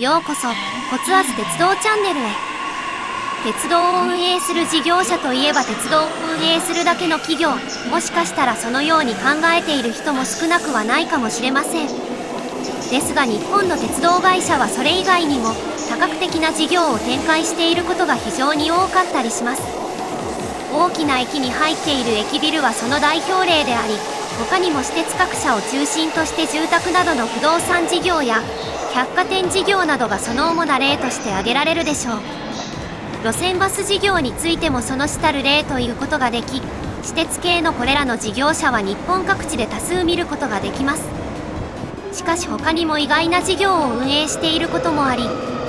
ようこそコツアス鉄道チャンネルへ。鉄道を運営する事業者といえば鉄道を運営するだけの企業、もしかしたらそのように考えている人も少なくはないかもしれません。ですが日本の鉄道会社はそれ以外にも多角的な事業を展開していることが非常に多かったりします。大きな駅に入っている駅ビルはその代表例であり、他にも私鉄各社を中心として住宅などの不動産事業や百貨店事業などがその主な例として挙げられるでしょう。路線バス事業についてもその主たる例ということができ、私鉄系のこれらの事業者は日本各地で多数見ることができます。しかし他にも意外な事業を運営していることもあり、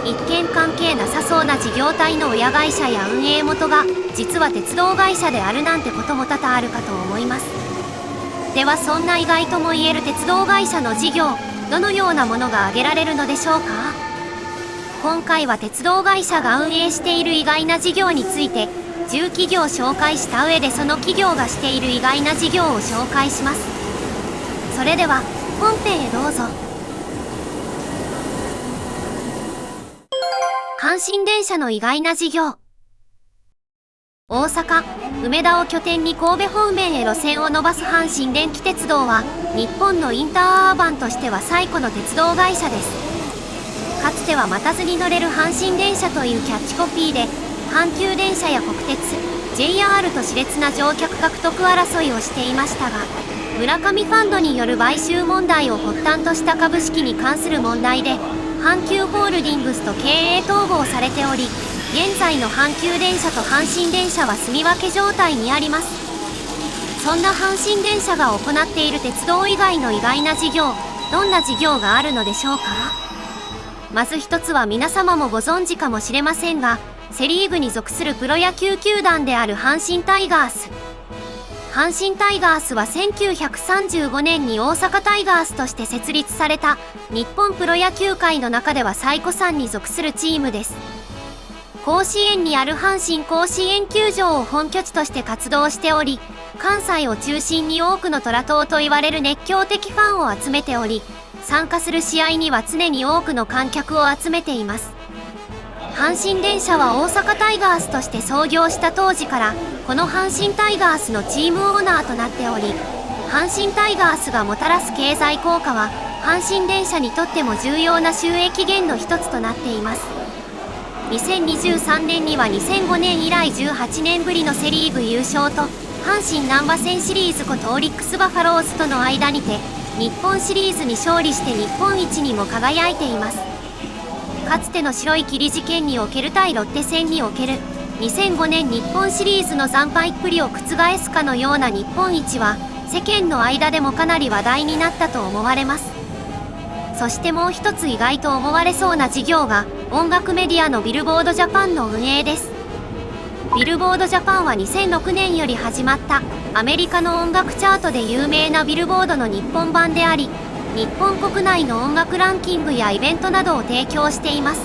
一見関係なさそうな事業体の親会社や運営元が実は鉄道会社であるなんてことも多々あるかと思います。ではそんな意外とも言える鉄道会社の事業、どのようなものが挙げられるのでしょうか。今回は鉄道会社が運営している意外な事業について10企業紹介した上でその企業がしている意外な事業を紹介します。それでは本編へどうぞ。阪神電車の意外な事業。大阪、梅田を拠点に神戸方面へ路線を伸ばす阪神電気鉄道は日本のインターアーバンとしては最古の鉄道会社です。かつては待たずに乗れる阪神電車というキャッチコピーで阪急電車や国鉄、JR と熾烈な乗客獲得争いをしていましたが、村上ファンドによる買収問題を発端とした株式に関する問題で阪急ホールディングスと経営統合されており、現在の阪急電車と阪神電車は住み分け状態にあります。そんな阪神電車が行っている鉄道以外の意外な事業、どんな事業があるのでしょうか。まず一つは皆様もご存知かもしれませんが、セリーグに属するプロ野球球団である阪神タイガース。阪神タイガースは1935年に大阪タイガースとして設立された日本プロ野球界の中では最古参に属するチームです。甲子園にある阪神甲子園球場を本拠地として活動しており、関西を中心に多くの虎党と言われる熱狂的ファンを集めており、参加する試合には常に多くの観客を集めています。阪神電車は大阪タイガースとして創業した当時からこの阪神タイガースのチームオーナーとなっており、阪神タイガースがもたらす経済効果は阪神電車にとっても重要な収益源の一つとなっています。2023年には2005年以来18年ぶりのセリーグ優勝と阪神なんば線シリーズことオリックスバファローズとの間にて日本シリーズに勝利して日本一にも輝いています。かつての白い霧事件における対ロッテ戦における2005年日本シリーズの惨敗っぷりを覆すかのような日本一は世間の間でもかなり話題になったと思われます。そしてもう一つ意外と思われそうな事業が音楽メディアのビルボードジャパンの運営です。ビルボードジャパンは2006年より始まったアメリカの音楽チャートで有名なビルボードの日本版であり、日本国内の音楽ランキングやイベントなどを提供しています。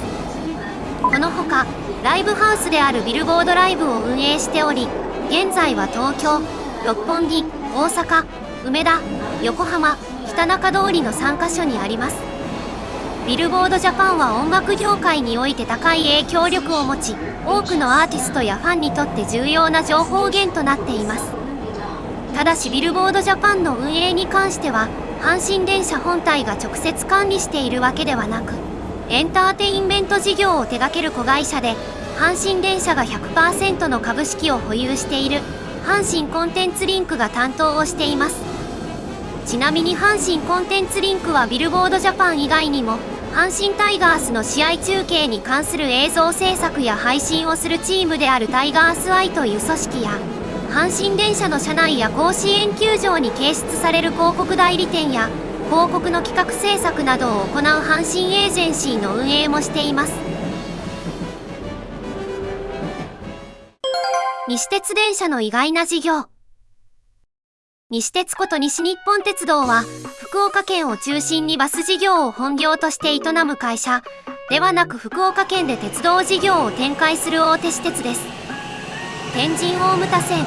このほかライブハウスであるビルボードライブを運営しており、現在は東京、六本木、大阪、梅田、横浜、北中通りの3カ所にあります。ビルボードジャパンは音楽業界において高い影響力を持ち、多くのアーティストやファンにとって重要な情報源となっています。ただしビルボードジャパンの運営に関しては阪神電車本体が直接管理しているわけではなく、エンターテインメント事業を手掛ける子会社で阪神電車が 100% の株式を保有している阪神コンテンツリンクが担当をしています。ちなみに阪神コンテンツリンクはビルボードジャパン以外にも阪神タイガースの試合中継に関する映像制作や配信をするチームであるタイガースアイという組織や、阪神電車の車内や甲子園球場に掲出される広告代理店や広告の企画制作などを行う阪神エージェンシーの運営もしています。西鉄電車の意外な事業。西鉄こと西日本鉄道は福岡県を中心にバス事業を本業として営む会社ではなく、福岡県で鉄道事業を展開する大手私鉄です。天神大牟田線、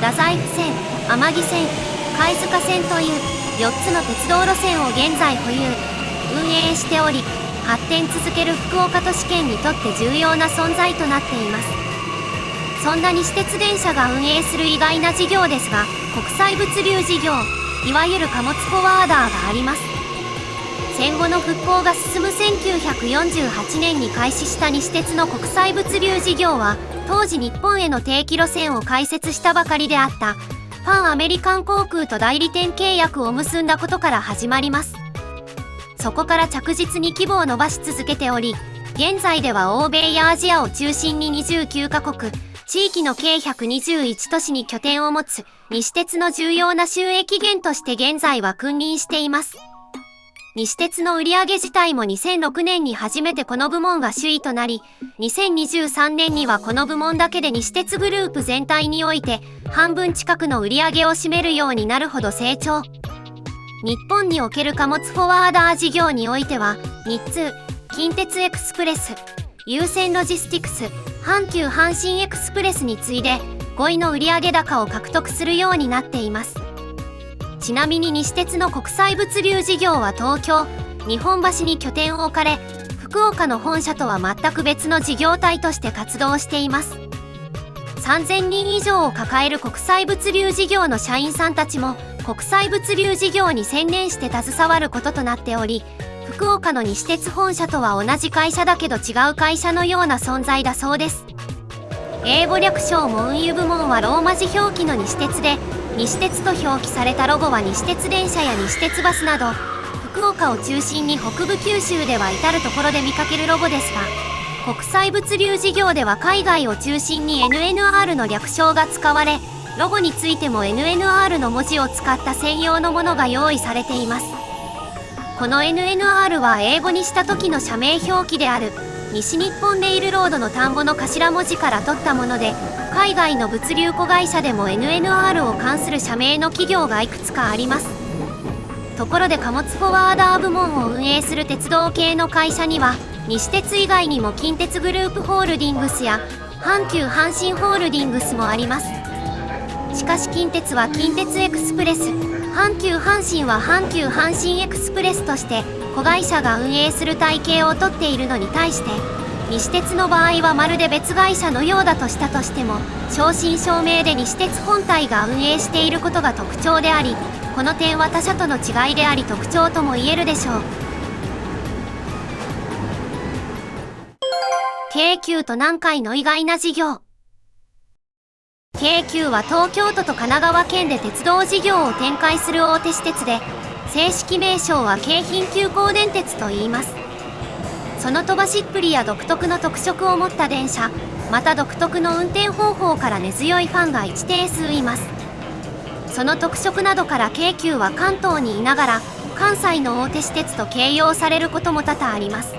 太宰府線、天城線、貝塚線という4つの鉄道路線を現在保有、運営しており、発展続ける福岡都市圏にとって重要な存在となっています。そんな西鉄電車が運営する意外な事業ですが、国際物流事業、いわゆる貨物フォワーダーがあります。戦後の復興が進む1948年に開始した西鉄の国際物流事業は、当時日本への定期路線を開設したばかりであったパンアメリカン航空と代理店契約を結んだことから始まります。そこから着実に規模を伸ばし続けており、現在では欧米やアジアを中心に29カ国、地域の計121都市に拠点を持つ西鉄の重要な収益源として現在は君臨しています。西鉄の売上自体も2006年に初めてこの部門が首位となり、2023年にはこの部門だけで西鉄グループ全体において半分近くの売上を占めるようになるほど成長。日本における貨物フォワーダー事業においては、日通、近鉄エクスプレス、優先ロジスティクス、阪急阪神エクスプレスに次いで5位の売上高を獲得するようになっています。ちなみに西鉄の国際物流事業は東京、日本橋に拠点を置かれ、福岡の本社とは全く別の事業体として活動しています。3000人以上を抱える国際物流事業の社員さんたちも国際物流事業に専念して携わることとなっており、福岡の西鉄本社とは同じ会社だけど違う会社のような存在だそうです。英語略称も運輸部門はローマ字表記の西鉄で、西鉄と表記されたロゴは西鉄電車や西鉄バスなど、福岡を中心に北部九州では至る所で見かけるロゴですが、国際物流事業では海外を中心に NNR の略称が使われ、ロゴについても NNR の文字を使った専用のものが用意されています。この NNR は英語にした時の社名表記である西日本レイルロードの田んぼの頭文字から取ったもので、海外の物流子会社でも NNR を冠する社名の企業がいくつかあります。ところで貨物フォワーダー部門を運営する鉄道系の会社には、西鉄以外にも近鉄グループホールディングスや阪急阪神ホールディングスもあります。しかし近鉄は近鉄エクスプレス、阪急阪神は阪急阪神エクスプレスとして子会社が運営する体系をとっているのに対して、西鉄の場合はまるで別会社のようだとしたとしても、正真正銘で西鉄本体が運営していることが特徴であり、この点は他社との違いであり特徴とも言えるでしょう。京急と南海の意外な事業。京急は東京都と神奈川県で鉄道事業を展開する大手私鉄で、正式名称は京浜急行電鉄と言います。その飛ばしっぷりや独特の特色を持った電車、また独特の運転方法から根強いファンが一定数います。その特色などから京急は関東にいながら関西の大手私鉄と形容されることも多々あります。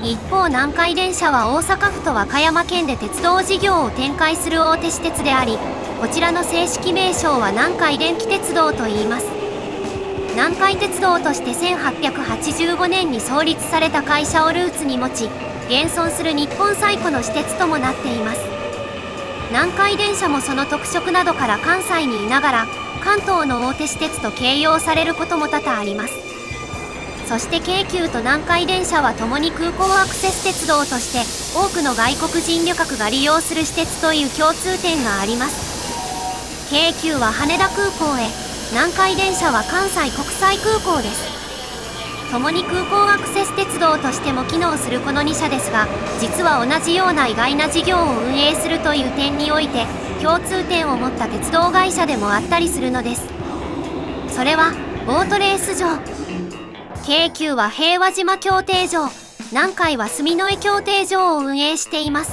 一方南海電車は大阪府と和歌山県で鉄道事業を展開する大手私鉄であり、こちらの正式名称は南海電気鉄道といいます。南海鉄道として1885年に創立された会社をルーツに持ち、現存する日本最古の私鉄ともなっています。南海電車もその特色などから関西にいながら関東の大手私鉄と形容されることも多々あります。そして京急と南海電車は共に空港アクセス鉄道として多くの外国人旅客が利用する私鉄という共通点があります。京急は羽田空港へ、南海電車は関西国際空港です。共に空港アクセス鉄道としても機能するこの2社ですが、実は同じような意外な事業を運営するという点において共通点を持った鉄道会社でもあったりするのです。それはボートレース場。京急は平和島競艇場、南海は住之江競艇場を運営しています。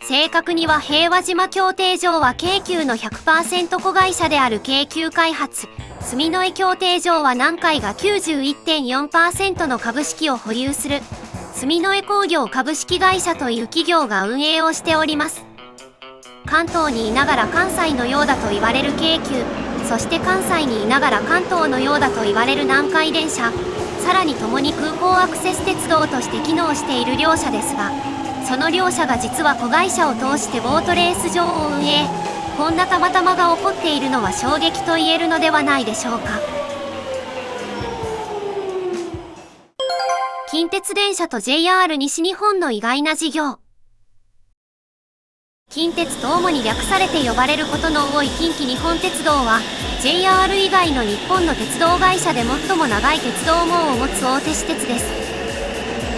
正確には平和島競艇場は京急の 100% 子会社である京急開発、住之江競艇場は南海が 91.4% の株式を保有する住之江工業株式会社という企業が運営をしております。関東にいながら関西のようだと言われる京急、そして関西にいながら関東のようだと言われる南海電車、さらに共に空港アクセス鉄道として機能している両社ですが、その両社が実は子会社を通してボートレース場を運営。こんなたまたまが起こっているのは衝撃と言えるのではないでしょうか。近鉄電車と JR 西日本の意外な事業。近鉄と主に略されて呼ばれることの多い近畿日本鉄道は、JR 以外の日本の鉄道会社で最も長い鉄道網を持つ大手私鉄です。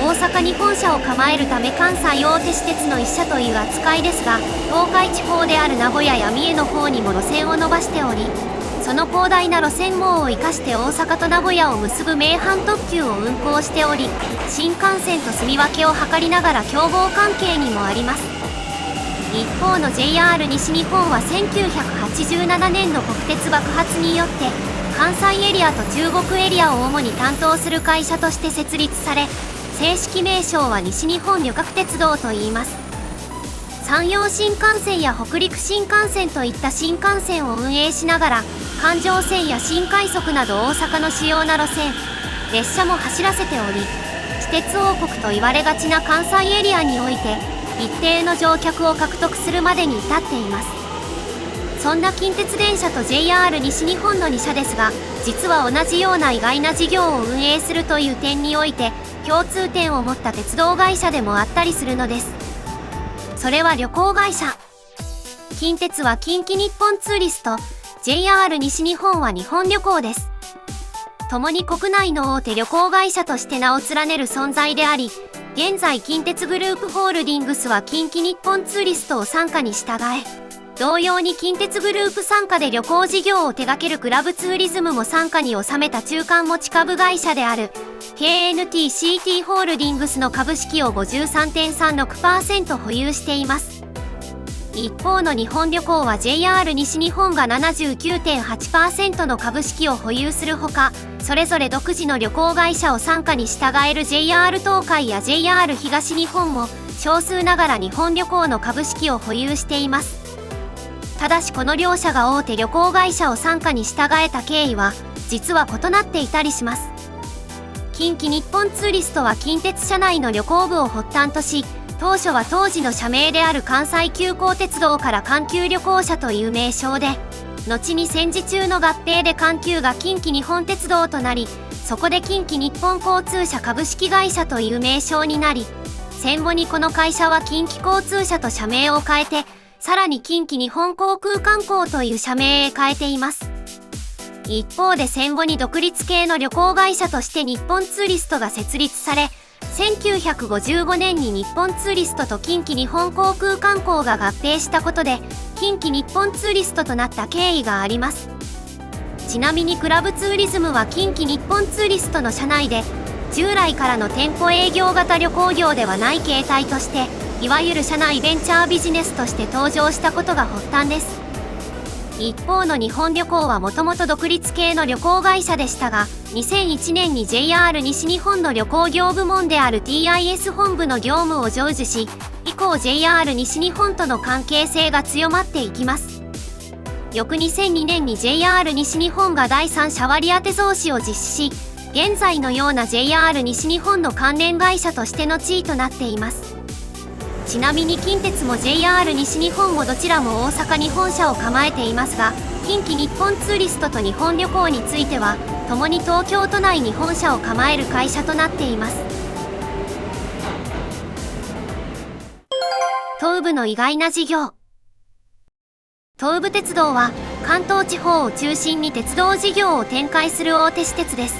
大阪に本社を構えるため関西大手私鉄の一社という扱いですが、東海地方である名古屋や三重の方にも路線を伸ばしており、その広大な路線網を生かして大阪と名古屋を結ぶ名阪特急を運行しており、新幹線と住み分けを図りながら競合関係にもあります。一方の JR 西日本は1987年の国鉄爆発によって関西エリアと中国エリアを主に担当する会社として設立され、正式名称は西日本旅客鉄道といいます。山陽新幹線や北陸新幹線といった新幹線を運営しながら、環状線や新快速など大阪の主要な路線、列車も走らせており、私鉄王国と言われがちな関西エリアにおいて、一定の乗客を獲得するまでに至っています。そんな近鉄電車と JR 西日本の2社ですが、実は同じような意外な事業を運営するという点において、共通点を持った鉄道会社でもあったりするのです。それは旅行会社。近鉄は近畿日本ツーリスト、JR 西日本は日本旅行です。共に国内の大手旅行会社として名を連ねる存在であり、現在近鉄グループホールディングスは近畿日本ツーリストを傘下に従え、同様に近鉄グループ傘下で旅行事業を手掛けるクラブツーリズムも傘下に収めた中間持ち株会社である KNT-CT ホールディングスの株式を 53.36% 保有しています。一方の日本旅行は JR 西日本が 79.8% の株式を保有するほか、それぞれ独自の旅行会社を傘下に従える JR 東海や JR 東日本も少数ながら日本旅行の株式を保有しています。ただしこの両社が大手旅行会社を傘下に従えた経緯は実は異なっていたりします。近畿日本ツーリストは近鉄社内の旅行部を発端とし、当初は当時の社名である関西急行鉄道から環球旅行社という名称で、後に戦時中の合併で環球が近畿日本鉄道となり、そこで近畿日本交通社株式会社という名称になり、戦後にこの会社は近畿交通社と社名を変えて、さらに近畿日本航空観光という社名へ変えています。一方で戦後に独立系の旅行会社として日本ツーリストが設立され、1955年に日本ツーリストと近畿日本航空観光が合併したことで、近畿日本ツーリストとなった経緯があります。ちなみにクラブツーリズムは近畿日本ツーリストの社内で、従来からの店舗営業型旅行業ではない形態として、いわゆる社内ベンチャービジネスとして登場したことが発端です。一方の日本旅行はもともと独立系の旅行会社でしたが、2001年に JR 西日本の旅行業部門である TIS 本部の業務を成就し、以降 JR 西日本との関係性が強まっていきます。翌2002年に JR 西日本が第三者割当増資を実施し、現在のような JR 西日本の関連会社としての地位となっています。ちなみに近鉄も JR 西日本もどちらも大阪に本社を構えていますが、近畿日本ツーリストと日本旅行については、共に東京都内に本社を構える会社となっています。東武の意外な事業。東武鉄道は関東地方を中心に鉄道事業を展開する大手私鉄です。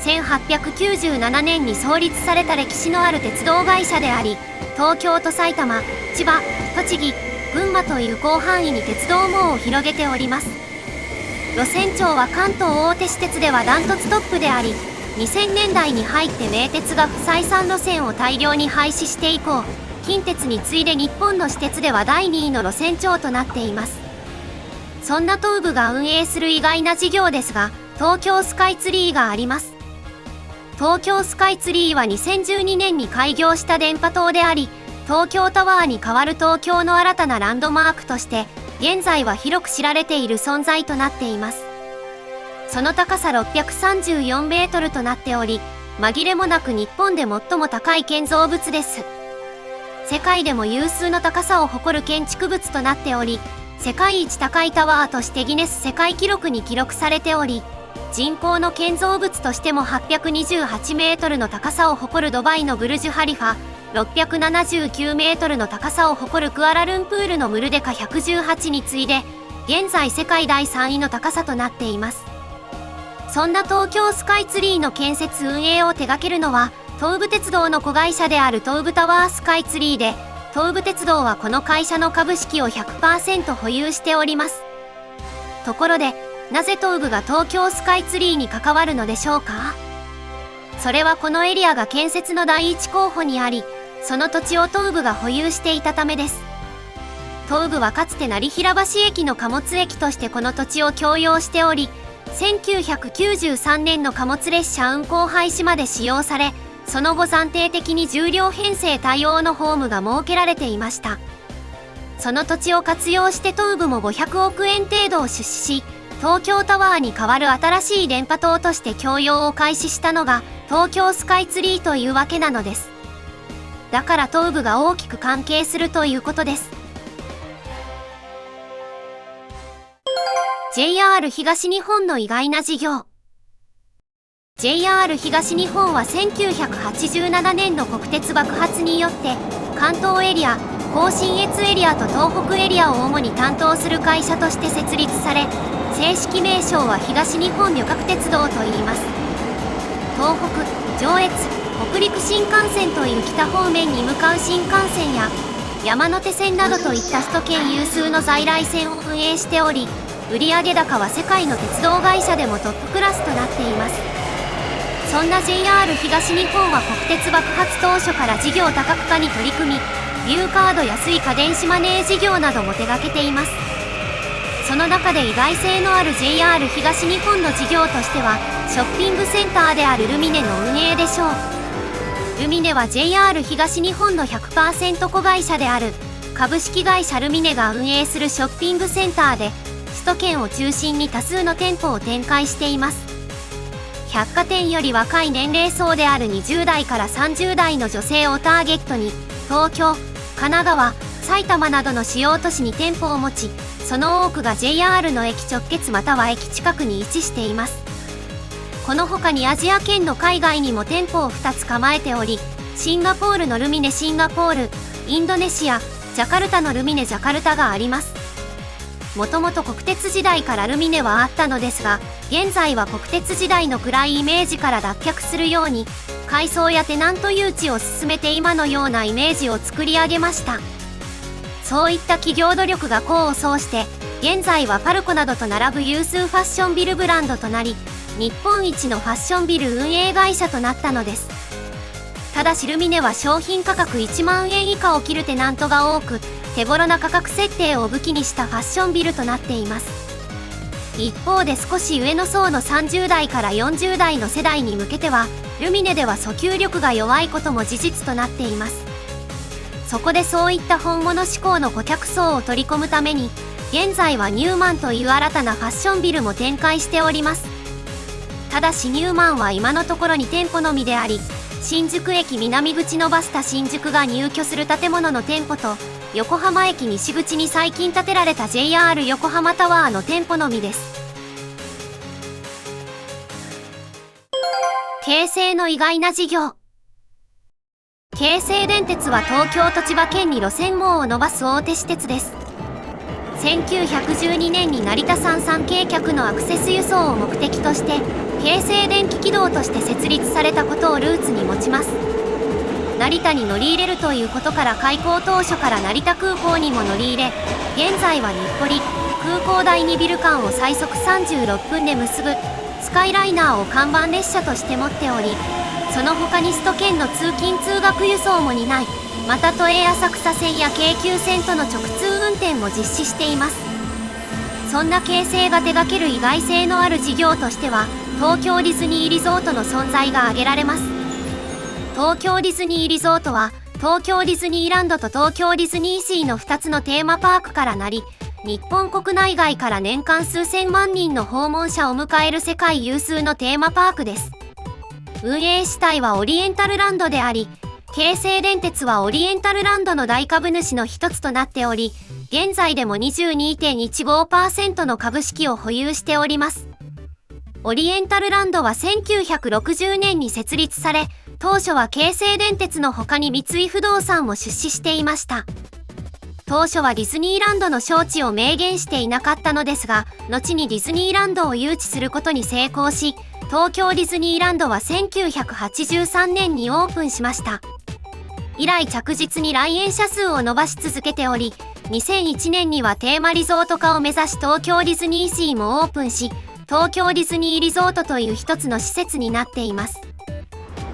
1897年に創立された歴史のある鉄道会社であり、東京と埼玉、千葉、栃木、群馬という広範囲に鉄道網を広げております。路線長は関東大手私鉄ではダントツトップであり、2000年代に入って名鉄が不採算路線を大量に廃止して以降、近鉄に次いで日本の私鉄では第2位の路線長となっています。そんな東武が運営する意外な事業ですが、東京スカイツリーがあります。東京スカイツリーは2012年に開業した電波塔であり、東京タワーに代わる東京の新たなランドマークとして、現在は広く知られている存在となっています。その高さ634メートルとなっており、紛れもなく日本で最も高い建造物です。世界でも有数の高さを誇る建築物となっており、世界一高いタワーとしてギネス世界記録に記録されており、人工の建造物としても828メートルの高さを誇るドバイのブルジュハリファ、679メートルの高さを誇るクアラルンプールのムルデカ118に次いで、現在世界第3位の高さとなっています。そんな東京スカイツリーの建設運営を手掛けるのは、東武鉄道の子会社である東武タワースカイツリーで、東武鉄道はこの会社の株式を 100% 保有しております。ところで、なぜ東武が東京スカイツリーに関わるのでしょうか？それはこのエリアが建設の第一候補にあり、その土地を東武が保有していたためです。東武はかつて成平橋駅の貨物駅としてこの土地を供用しており、1993年の貨物列車運行廃止まで使用され、その後暫定的に10両編成対応のホームが設けられていました。その土地を活用して東武も500億円程度を出資し、東京タワーに代わる新しい電波塔として供用を開始したのが東京スカイツリーというわけなのです。だから東武が大きく関係するということです。JR 東日本の意外な事業。JR 東日本は1987年の国鉄爆発によって関東エリア、甲信越エリアと東北エリアを主に担当する会社として設立され、正式名称は東日本旅客鉄道といいます。東北、上越、北陸新幹線という北方面に向かう新幹線や山手線などといった首都圏有数の在来線を運営しており、売上高は世界の鉄道会社でもトップクラスとなっています。そんな JR 東日本は国鉄爆発当初から事業多角化に取り組み、ビューカードやスイカ電子マネー事業なども手掛けています。その中で意外性のある JR 東日本の事業としては、ショッピングセンターであるルミネの運営でしょう。ルミネは JR 東日本の 100% 子会社である株式会社ルミネが運営するショッピングセンターで、首都圏を中心に多数の店舗を展開しています。百貨店より若い年齢層である20代から30代の女性をターゲットに、東京、神奈川、埼玉などの主要都市に店舗を持ち、その多くが JR の駅直結または駅近くに位置しています。この他にアジア圏の海外にも店舗を2つ構えており、シンガポールのルミネシンガポール、インドネシア、ジャカルタのルミネジャカルタがあります。もともと国鉄時代からルミネはあったのですが、現在は国鉄時代の暗いイメージから脱却するように、改装やテナント誘致を進めて今のようなイメージを作り上げました。そういった企業努力が功を奏して、現在はパルコなどと並ぶ有数ファッションビルブランドとなり、日本一のファッションビル運営会社となったのです。ただしルミネは商品価格1万円以下を切るテナントが多く、手頃な価格設定を武器にしたファッションビルとなっています。一方で少し上の層の30代から40代の世代に向けては、ルミネでは訴求力が弱いことも事実となっています。そこでそういった本物志向の顧客層を取り込むために、現在はニューマンという新たなファッションビルも展開しております。ただしニューマンは今のところ2店舗のみであり、新宿駅南口のバスタ新宿が入居する建物の店舗と、横浜駅西口に最近建てられた JR 横浜タワーの店舗のみです。京成の意外な事業。京成電鉄は東京と千葉県に路線網を伸ばす大手私鉄です。1912年に成田山産経客のアクセス輸送を目的として、京成電気軌道として設立されたことをルーツに持ちます。成田に乗り入れるということから開港当初から成田空港にも乗り入れ、現在は日暮里、空港第2ビル間を最速36分で結ぶスカイライナーを看板列車として持っており、その他に首都圏の通勤通学輸送も担い、また都営浅草線や京急線との直通運転も実施しています。そんな京成が手掛ける意外性のある事業としては、東京ディズニーリゾートの存在が挙げられます。東京ディズニーリゾートは、東京ディズニーランドと東京ディズニーシーの2つのテーマパークからなり、日本国内外から年間数千万人の訪問者を迎える世界有数のテーマパークです。運営主体はオリエンタルランドであり、京成電鉄はオリエンタルランドの大株主の一つとなっており、現在でも 22.15% の株式を保有しております。オリエンタルランドは1960年に設立され、当初は京成電鉄の他に三井不動産も出資していました。当初はディズニーランドの招致を明言していなかったのですが、後にディズニーランドを誘致することに成功し、東京ディズニーランドは1983年にオープンしました。以来着実に来園者数を伸ばし続けており、2001年にはテーマリゾート化を目指し東京ディズニーシーもオープンし、東京ディズニーリゾートという一つの施設になっています。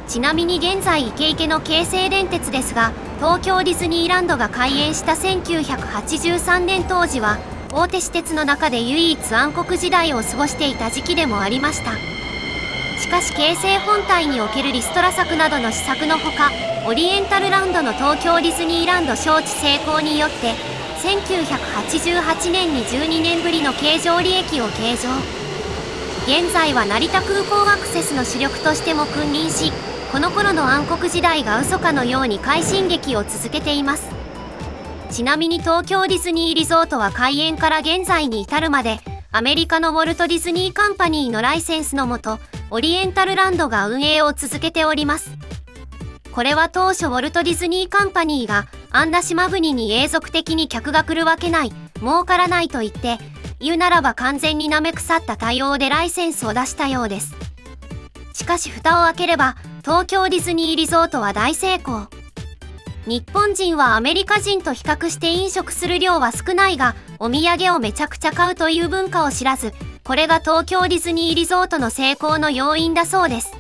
ちなみに現在イケイケの京成電鉄ですが、東京ディズニーランドが開園した1983年当時は、大手私鉄の中で唯一暗黒時代を過ごしていた時期でもありました。しかし京成本体におけるリストラ策などの施策のほか、オリエンタルランドの東京ディズニーランド招致成功によって、1988年に12年ぶりの経常利益を計上。現在は成田空港アクセスの主力としても君臨し、この頃の暗黒時代が嘘かのように快進撃を続けています。ちなみに東京ディズニーリゾートは開園から現在に至るまで、アメリカのウォルト・ディズニー・カンパニーのライセンスのもと、オリエンタルランドが運営を続けております。これは当初ウォルト・ディズニー・カンパニーが、あんな島国に永続的に客が来るわけない、儲からないと言って、言うならば完全に舐め腐った対応でライセンスを出したようです。しかし蓋を開ければ、東京ディズニーリゾートは大成功。日本人はアメリカ人と比較して飲食する量は少ないが、お土産をめちゃくちゃ買うという文化を知らず、これが東京ディズニーリゾートの成功の要因だそうです。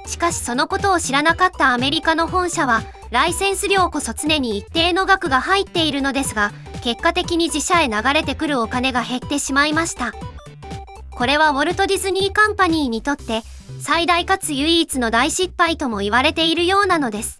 しかしそのことを知らなかったアメリカの本社は、ライセンス料こそ常に一定の額が入っているのですが、結果的に自社へ流れてくるお金が減ってしまいました。これはウォルト・ディズニー・カンパニーにとって、最大かつ唯一の大失敗とも言われているようなのです。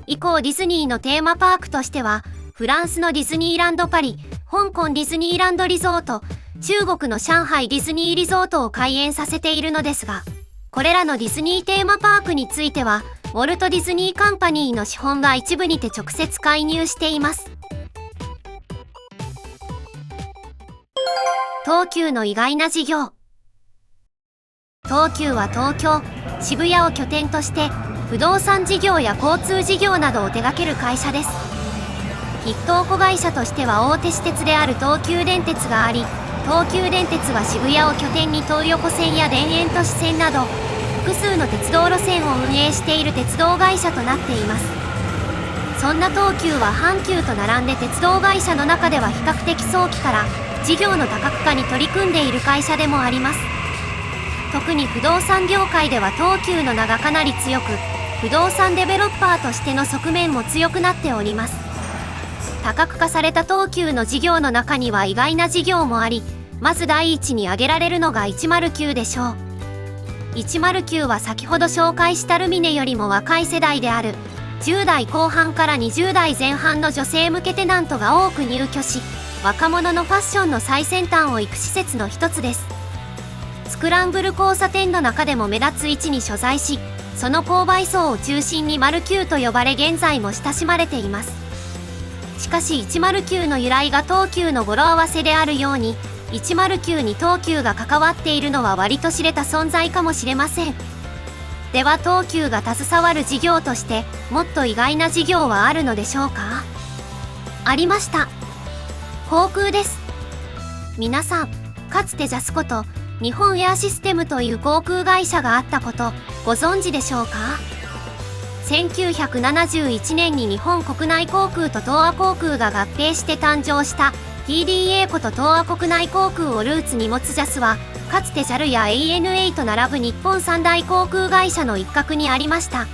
以降ディズニーのテーマパークとしては、フランスのディズニーランドパリ、香港ディズニーランドリゾート、中国の上海ディズニーリゾートを開園させているのですが、これらのディズニーテーマパークについては、ウォルト・ディズニー・カンパニーの資本が一部にて直接介入しています。東急の意外な事業。東急は東京、渋谷を拠点として、不動産事業や交通事業などを手掛ける会社です。筆頭子会社としては大手私鉄である東急電鉄があり、東急電鉄は渋谷を拠点に東横線や田園都市線など、複数の鉄道路線を運営している鉄道会社となっています。そんな東急は阪急と並んで鉄道会社の中では比較的早期から事業の多角化に取り組んでいる会社でもあります。特に不動産業界では東急の名がかなり強く、不動産デベロッパーとしての側面も強くなっております。多角化された東急の事業の中には意外な事業もあり、まず第一に挙げられるのが109でしょう。109は先ほど紹介したルミネよりも若い世代である10代後半から20代前半の女性向けテナントが多く入居し、若者のファッションの最先端を行く施設の一つです。スクランブル交差点の中でも目立つ位置に所在し、その購買層を中心にマルキューと呼ばれ現在も親しまれています。しかし109の由来が東急の語呂合わせであるように、109に東急が関わっているのは割と知れた存在かもしれません。では東急が携わる事業としてもっと意外な事業はあるのでしょうか？ありました。航空です。皆さん、かつてジャスコと日本エアシステムという航空会社があったことご存知でしょうか？1971年に日本国内航空と東亜航空が合併して誕生した TDA こと東亜国内航空をルーツに持つ JAS は、かつて JAL や ANA と並ぶ日本三大航空会社の一角にありました。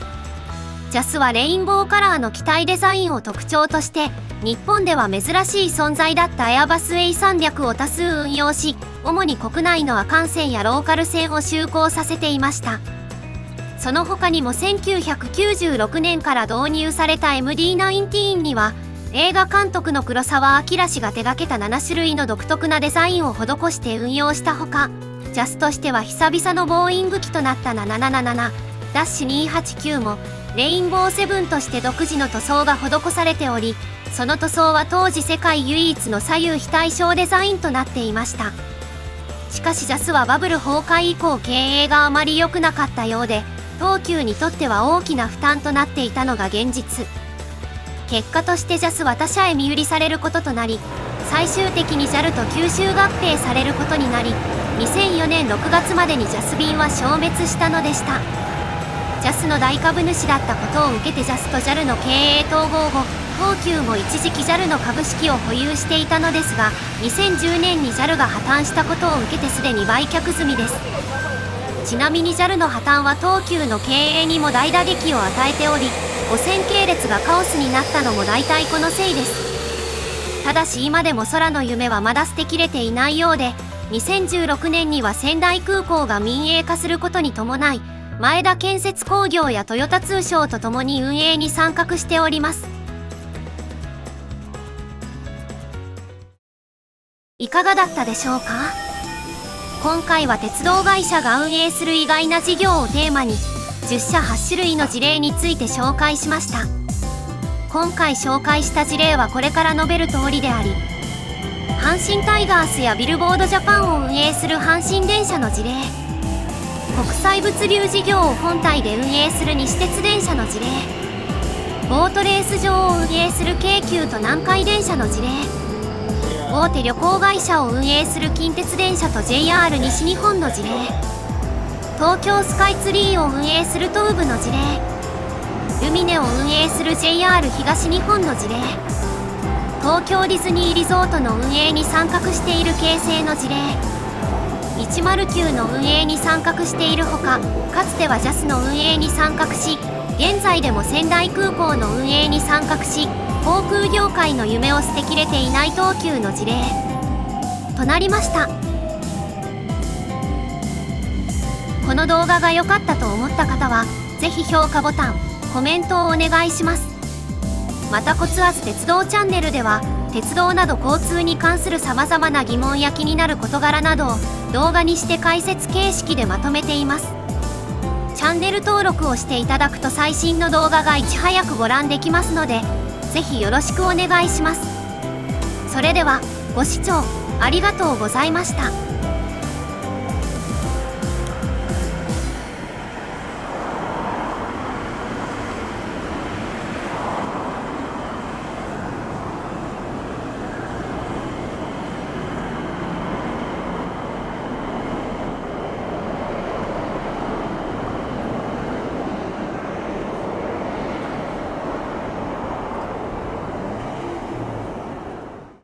JAS はレインボーカラーの機体デザインを特徴として、日本では珍しい存在だったエアバス A300 を多数運用し、主に国内の亜幹線やローカル線を就航させていました。その他にも1996年から導入された MD-19 には、映画監督の黒澤明氏が手掛けた7種類の独特なデザインを施して運用したほか、JAS としては久々のボーイング機となった777-289も、レインボーセブンとして独自の塗装が施されており、その塗装は当時世界唯一の左右非対称デザインとなっていました。しかしジャスはバブル崩壊以降経営があまり良くなかったようで、東急にとっては大きな負担となっていたのが現実。結果としてジャスは他社へ身売りされることとなり、最終的に JAL と吸収合併されることになり、2004年6月までにジャス便は消滅したのでした。ジャスの大株主だったことを受けてジャスと JAL の経営統合後、東急も一時期 JAL の株式を保有していたのですが、2010年に JAL が破綻したことを受けてすでに売却済みです。ちなみに JAL の破綻は東急の経営にも大打撃を与えており、路線系列がカオスになったのも大体このせいです。ただし今でも空の夢はまだ捨てきれていないようで、2016年には仙台空港が民営化することに伴い、前田建設工業やトヨタ通商とともに運営に参画しております。いかがだったでしょうか？今回は鉄道会社が運営する意外な事業をテーマに、10社8種類の事例について紹介しました。今回紹介した事例はこれから述べる通りであり、阪神タイガースやビルボードジャパンを運営する阪神電車の事例、国際物流事業を本体で運営する西鉄電車の事例、ボートレース場を運営する京急と南海電車の事例、大手旅行会社を運営する近鉄電車と JR 西日本の事例、東京スカイツリーを運営する東武の事例、ルミネを運営する JR 東日本の事例、東京ディズニーリゾートの運営に参画している京成の事例、109の運営に参画しているほか、かつては JAS の運営に参画し、現在でも仙台空港の運営に参画し、航空業界の夢を捨てきれていない東急の事例となりました。この動画が良かったと思った方は、ぜひ評価ボタン、コメントをお願いします。またコツアズ鉄道チャンネルでは、鉄道など交通に関する様々な疑問や気になる事柄などを動画にして解説形式でまとめています。チャンネル登録をしていただくと最新の動画がいち早くご覧できますので、ぜひよろしくお願いします。それでは、ご視聴ありがとうございました。